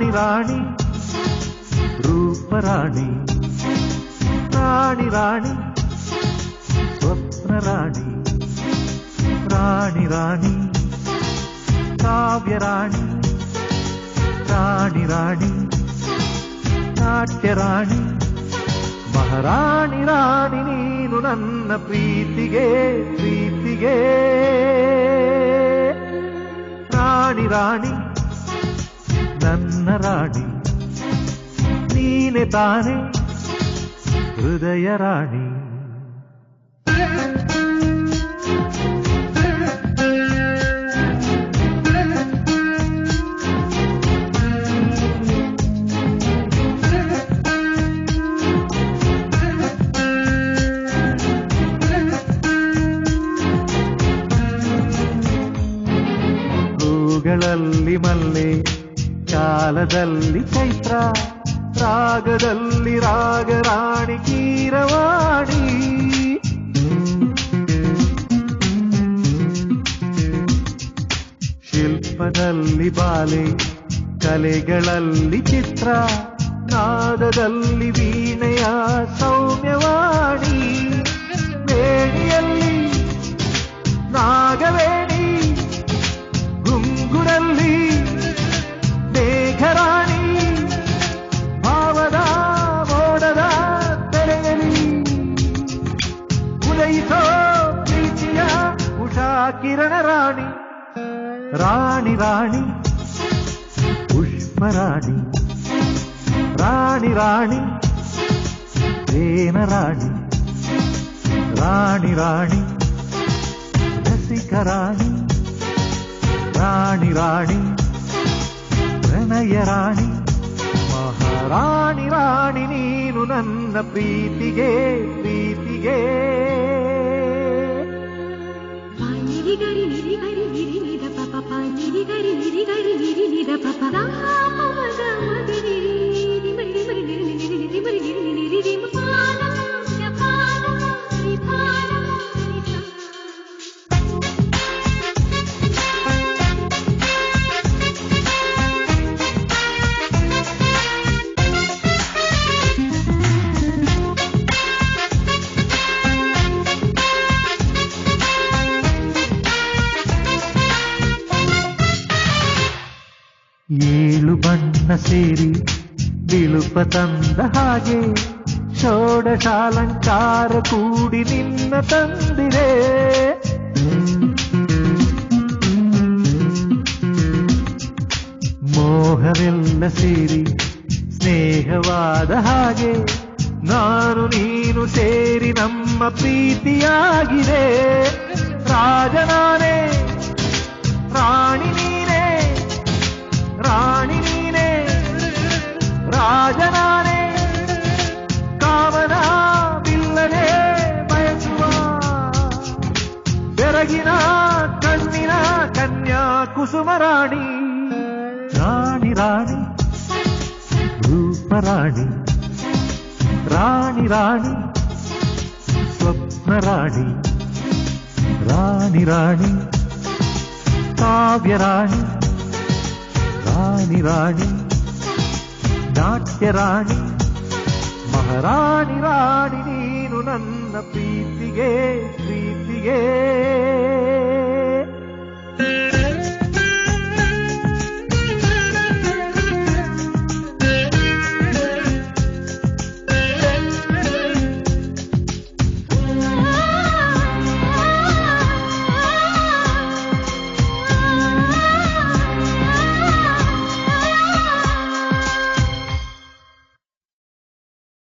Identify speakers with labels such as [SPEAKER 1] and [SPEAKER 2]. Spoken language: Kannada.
[SPEAKER 1] ರಾಣಿ ರೂಪರಾಣಿ ರಾಣಿ ರಾಣಿ ಸ್ವಪ್ನ ರಾಣಿ ರಾಣಿ ರಾಣಿ ಕಾವ್ಯ ರಾಣಿ ರಾಣಿ ರಾಣಿ ನಾಟ್ಯ ರಾಣಿ ಮಹಾರಾಣಿ ರಾಣಿ ನೀನು ನನ್ನ ಪ್ರೀತಿಗೆ ಪ್ರೀತಿಗೆ ರಾಣಿ ರಾಣಿ ನನ್ನ ರಾಣಿ ನೀನೆ ತಾನೆ ಹೃದಯ ರಾಣಿ ಹೂಗಳಲ್ಲಿ ಮಲ್ಲೆ ಕಾಲದಲ್ಲಿ ಚೈತ್ರ ರಾಗದಲ್ಲಿ ರಾಗರಾಣಿ ಕೀರವಾಣಿ ಶಿಲ್ಪದಲ್ಲಿ ಬಾಲೆ ಕಲೆಗಳಲ್ಲಿ ಚಿತ್ರ ನಾದದಲ್ಲಿ ವೀಣೆಯ ಸೌಮ್ಯವಾಣಿ ವೇಣಿಯಲ್ಲಿ ನಾಗವೇಣಿ ಗುಂಗುರಲ್ಲಿ ಮೇಘರಾಣಿ ಭಾವದ ಮೋಡದ ತೆರೆಯಲಿ ಉದಯಿಸೋ ಪ್ರೀತಿಯ ಉಷಾ ಕಿರಣ ರಾಣಿ ರಾಣಿ ರಾಣಿ ಪುಷ್ಪರಾಣಿ ರಾಣಿ ರಾಣಿ ಪ್ರೇಮ ರಾಣಿ ರಾಣಿ ರಾಣಿ ರಸಿಕ ರಾಣಿ ರಾಣಿ ರಾಣಿ ಪ್ರಣಯ ರಾಣಿ ಮಹಾರಾಣಿ ರಾಣಿ ನೀನು ನನ್ನ ಪ್ರೀತಿಗೆ ಪ್ರೀತಿಗೆ
[SPEAKER 2] ನಿರಿಗರಿ ನಿರಿಗರಿ ನಿರಿ ನಿದ ಪಪ ಪ ನಿರಿಗರಿ ನಿರಿಗರಿ ನಿರಿ ನಿದ ಪಪ ರಾಮ ಮಗ ಮಗರಿ ನಿರಿ ಮರಿ ಮರಿ ನಿರಿ ನಿರಿ ನಿರಿ ಮರಿ ನಿರಿ ನಿರಿ ನಿರಿ ಪಾನ ಪಾನ ನಿ ಪಾನ
[SPEAKER 1] ಏಳು ಬಣ್ಣ ಸೇರಿ ಬಿಳುಪ ತಂದ ಹಾಗೆ ಷೋಡಶಾಲಂಕಾರ ಕೂಡಿ ನಿನ್ನ ತಂದಿರೆ ಮೋಹವೆಲ್ಲ ಸೇರಿ ಸ್ನೇಹವಾದ ಹಾಗೆ ನಾನು ನೀನು ಸೇರಿ ನಮ್ಮ ಪ್ರೀತಿಯಾಗಿದೆ ರಾಜನಾನೇ ರಾಣಿ ನೀನೇ ರಾಣಿ ನೀನೇ ರಾಜನಾನೇ ಕಾಮನ ಬಿಲ್ಲನೆ ಬಯಸುವ ಬೆರಗಿನ ಕಣ್ಣಿನ ಕನ್ಯಾ ಕುಸುಮ ರಾಣಿ ರಾಣಿ ರಾಣಿ ರೂಪರಾಣಿ ರಾಣಿ ರಾಣಿ ಸ್ವಪ್ನ ರಾಣಿ ರಾಣಿ ರಾಣಿ ಕಾವ್ಯ ರಾಣಿ ರಾಣಿ ರಾಣಿ ನಾಟ್ಯ ರಾಣಿ ಮಹಾರಾಣಿ ರಾಣಿ ನೀನು ನನ್ನ ಪ್ರೀತಿಗೆ ಪ್ರೀತಿಗೆ